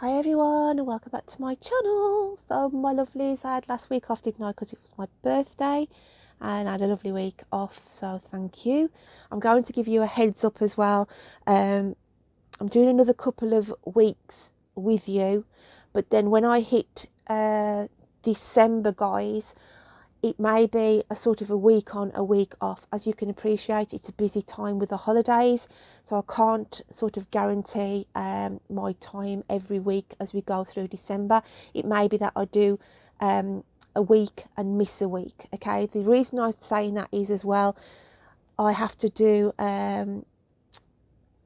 Hi everyone and welcome back to my channel. So my lovelies, I had last week off, didn't I, because it was my birthday, and I had a lovely week off, so thank you. I'm going to give you a heads up as well. I'm doing another couple of weeks with you, but then when I hit December, guys, it may be a sort of a week on, a week off. As you can appreciate, it's a busy time with the holidays, so I can't sort of guarantee my time every week as we go through December. It may be that I do a week and miss a week, okay? The reason I'm saying that is as well, I have to do I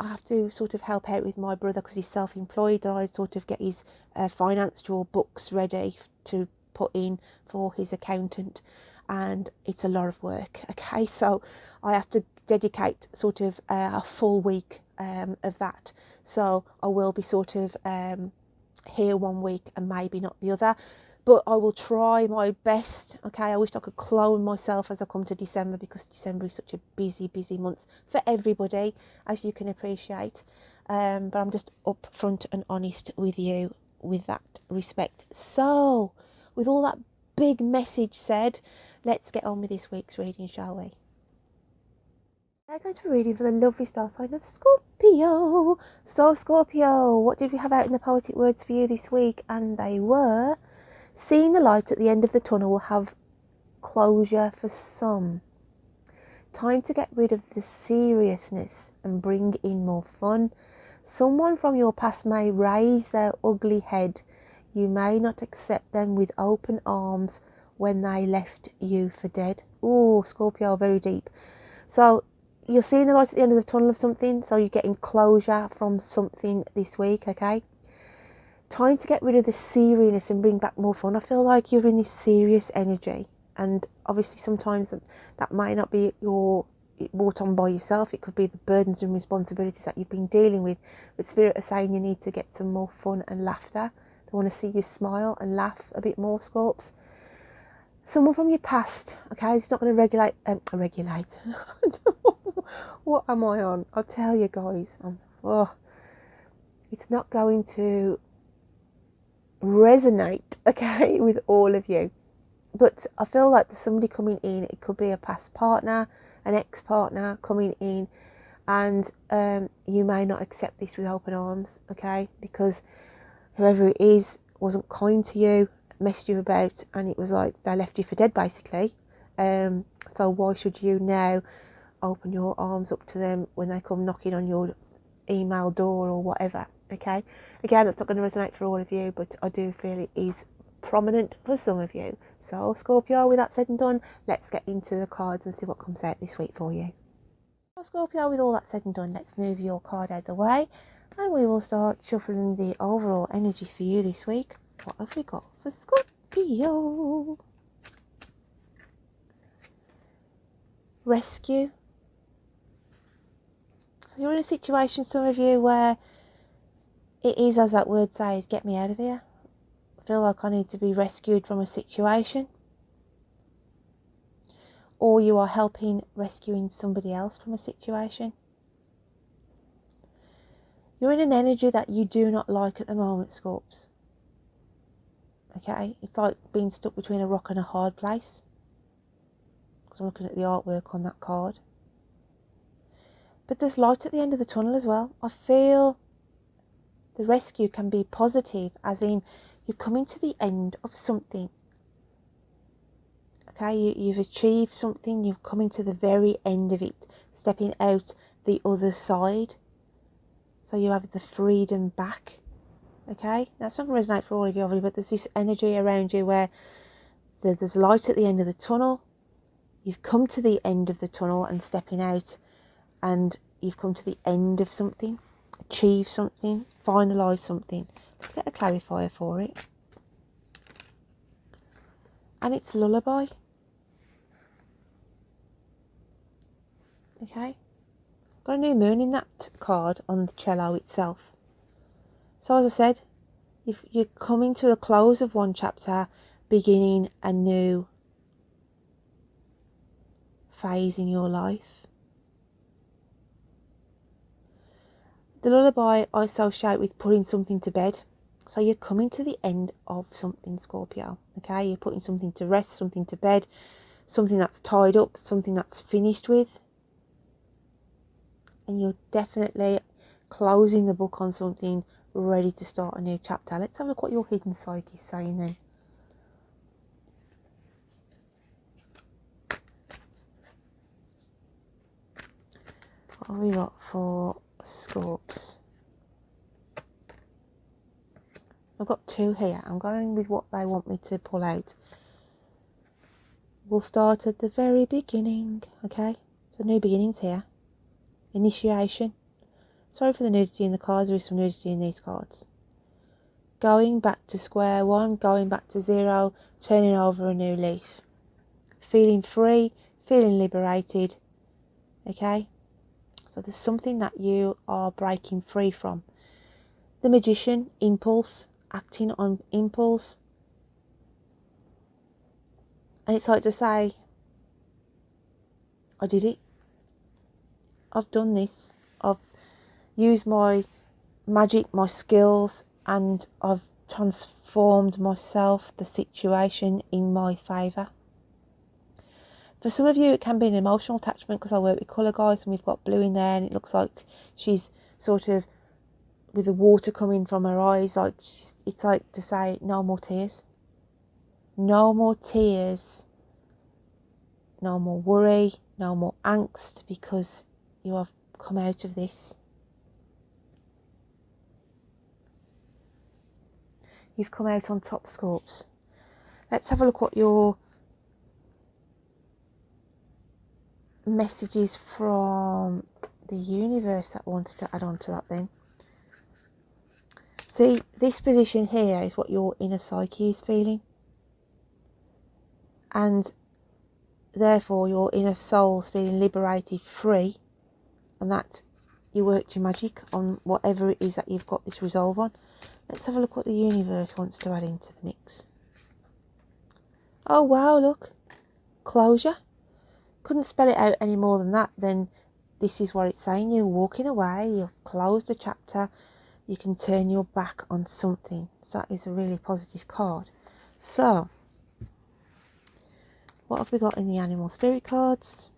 have to sort of help out with my brother because he's self-employed, and I sort of get his financial books ready to put in for his accountant, and it's a lot of work, okay? So I have to dedicate sort of a full week of that, so I will be sort of here one week and maybe not the other, but I will try my best, okay? I wish I could clone myself as I come to December, because December is such a busy month for everybody, as you can appreciate. But I'm just upfront and honest with you with that respect. So, with all that big message said, let's get on with this week's reading, shall we? I'm going to be reading for the lovely star sign of Scorpio. So, Scorpio, what did we have out in the poetic words for you this week? And they were: seeing the light at the end of the tunnel will have closure for some. Time to get rid of the seriousness and bring in more fun. Someone from your past may raise their ugly head. You may not accept them with open arms when they left you for dead. Oh, Scorpio, very deep. So you're seeing the light at the end of the tunnel of something, so you're getting closure from something this week, okay? Time to get rid of the seriousness and bring back more fun. I feel like you're in this serious energy, and obviously sometimes that might not be brought on by yourself. It could be the burdens and responsibilities that you've been dealing with, but Spirit are saying you need to get some more fun and laughter. They want to see you smile and laugh a bit more, Scorps. Someone from your past, okay, it's not going to regulate. What am I on? I'll tell you guys. It's not going to resonate, okay, with all of you. But I feel like there's somebody coming in. It could be a past partner, an ex-partner coming in, and you may not accept this with open arms, okay, because whoever it is wasn't kind to you, messed you about, and it was like they left you for dead, basically. So why should you now open your arms up to them when they come knocking on your email door or whatever, okay? Again, that's not going to resonate for all of you, but I do feel it is prominent for some of you. So, Scorpio, with that said and done, let's get into the cards and see what comes out this week for you. So, Scorpio, with all that said and done, let's move your card out of the way, and we will start shuffling the overall energy for you this week. What have we got for Scorpio? Rescue. So you're in a situation, some of you, where it is, as that word says, get me out of here. I feel like I need to be rescued from a situation. Or you are helping rescuing somebody else from a situation. You're in an energy that you do not like at the moment, Scorps. Okay? It's like being stuck between a rock and a hard place. Because I'm looking at the artwork on that card. But there's light at the end of the tunnel as well. I feel the rescue can be positive, as in you're coming to the end of something. Okay, you've achieved something, you're coming to the very end of it, stepping out the other side. So you have the freedom back. Okay, that's not going to resonate for all of you, obviously, but there's this energy around you where there's light at the end of the tunnel. You've come to the end of the tunnel and stepping out, and you've come to the end of something, achieved something, finalised something. Let's get a clarifier for it. And it's lullaby. Okay, got a new moon in that card on the cello itself. So as I said, if you're coming to the close of one chapter, beginning a new phase in your life. The lullaby I associate with putting something to bed. So you're coming to the end of something, Scorpio, okay? You're putting something to rest, something to bed, something that's tied up, something that's finished with. And you're definitely closing the book on something, ready to start a new chapter. Let's have a look what your hidden psyche is saying then. What have we got for Scorps? I've got two here. I'm going with what they want me to pull out. We'll start at the very beginning, okay? So new beginnings here. Initiation. Sorry for the nudity in the cards. There is some nudity in these cards. Going back to square one, going back to zero, turning over a new leaf. Feeling free, feeling liberated, okay? So there's something that you are breaking free from. The Magician, impulse, acting on impulse. And it's like to say, I did it. I've done this. I've used my magic, my skills, and I've transformed myself, the situation, in my favour. For some of you, it can be an emotional attachment because I work with colour guides and we've got blue in there and it looks like she's sort of with the water coming from her eyes. Like it's like to say, no more tears. No more tears. No more worry. No more angst, because you have come out of this. You've come out on top, Scorps. Let's have a look what your messages from the universe that wants to add on to that then. See, this position here is what your inner psyche is feeling. And therefore your inner soul's feeling liberated, free, and that you worked your magic on whatever it is that you've got this resolve on. Let's have a look what the universe wants to add into the mix. Oh wow, look. Closure. Couldn't spell it out any more than that. Then this is what it's saying. You're walking away, you've closed a chapter, you can turn your back on something. So that is a really positive card. So, what have we got in the animal spirit cards?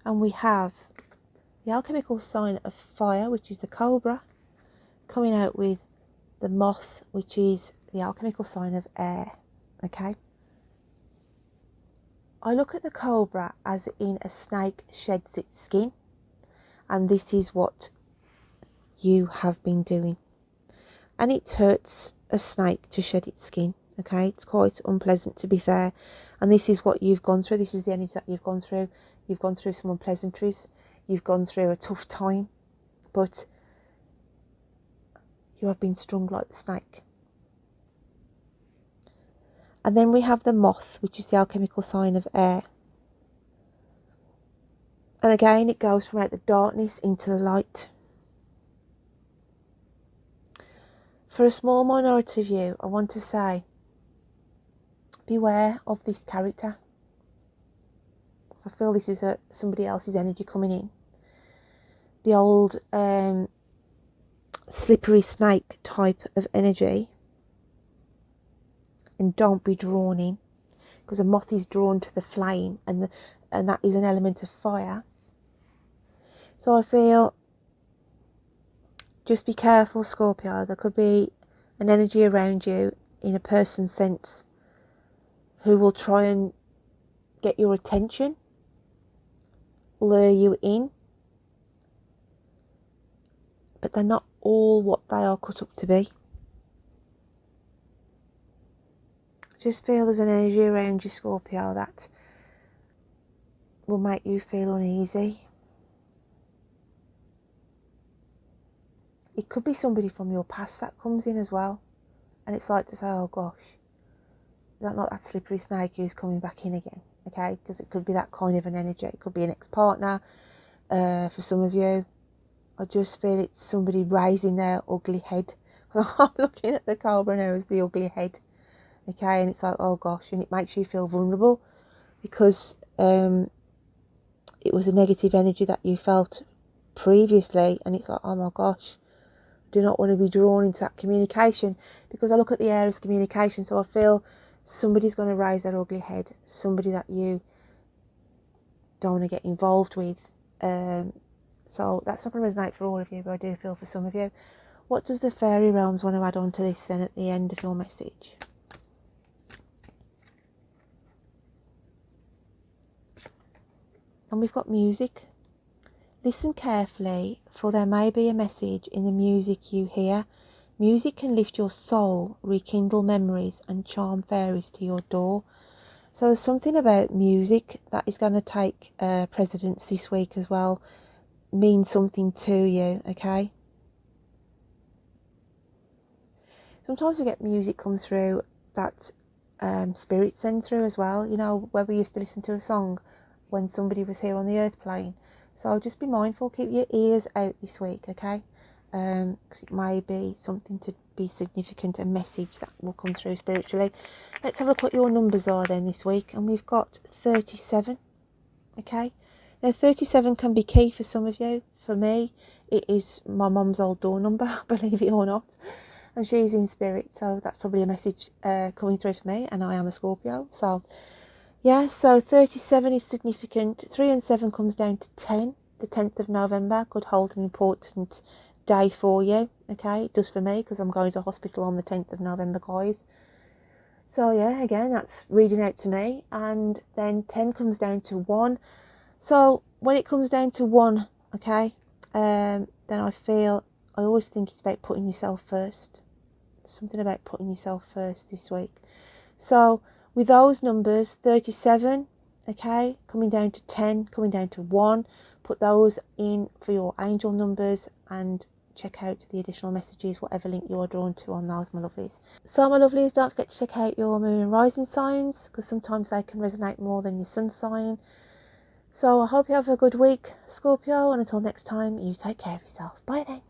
And we have the alchemical sign of fire, which is the cobra, coming out with the moth, which is the alchemical sign of air. Okay. I look at the cobra as in a snake sheds its skin, and this is what you have been doing. And it hurts a snake to shed its skin. Okay, it's quite unpleasant, to be fair. And this is what you've gone through. This is the energy that you've gone through. You've gone through some unpleasantries. You've gone through a tough time. But you have been strung like the snake. And then we have the moth, which is the alchemical sign of air. And again, it goes from out the darkness into the light. For a small minority of you, I want to say, beware of this character. I feel this is somebody else's energy coming in. The old slippery snake type of energy. And don't be drawn in, because a moth is drawn to the flame, and that is an element of fire. So I feel, just be careful, Scorpio. There could be an energy around you in a person's sense who will try and get your attention, lure you in, but they're not all what they are cut up to be. Just feel there's an energy around you, Scorpio, that will make you feel uneasy. It could be somebody from your past that comes in as well. And it's like to say, oh gosh, is that not that slippery snake who's coming back in again? Okay, because it could be that kind of an energy. It could be an ex-partner. For some of you, I just feel it's somebody raising their ugly head. I'm looking at the cobra now as the ugly head. Okay, and it's like, oh gosh, and it makes you feel vulnerable because it was a negative energy that you felt previously, and it's like, oh my gosh, do not want to be drawn into that communication, because I look at the areas of communication, so I feel somebody's going to raise their ugly head, somebody that you don't want to get involved with. So that's not going to resonate for all of you, but I do feel for some of you. What does the fairy realms want to add on to this then at the end of your message? And we've got music. Listen carefully, for there may be a message in the music you hear. Music can lift your soul, rekindle memories, and charm fairies to your door. So there's something about music that is going to take precedence this week as well, mean something to you, okay? Sometimes we get music come through that spirit send through as well, you know, where we used to listen to a song when somebody was here on the earth playing. So just be mindful, keep your ears out this week, okay? Because it may be something to be significant, a message that will come through spiritually. Let's have a look what your numbers are then this week. And we've got 37, okay? Now 37 can be key for some of you. For me, it is my mum's old door number, believe it or not. And she's in spirit, so that's probably a message coming through for me, and I am a Scorpio. So yeah, so 37 is significant. 3 and 7 comes down to 10. The 10th of November could hold an important day for you. Okay, it does for me because I'm going to hospital on the 10th of November, guys. So yeah, again, that's reading out to me. And then 10 comes down to 1. So when it comes down to 1, okay, then I always think it's about putting yourself first. Something about putting yourself first this week. So with those numbers, 37, okay, coming down to 10, coming down to 1, put those in for your angel numbers and check out the additional messages, whatever link you are drawn to on those, my lovelies. So my lovelies, don't forget to check out your moon and rising signs, because sometimes they can resonate more than your sun sign. So I hope you have a good week, Scorpio, and until next time, you take care of yourself. Bye then.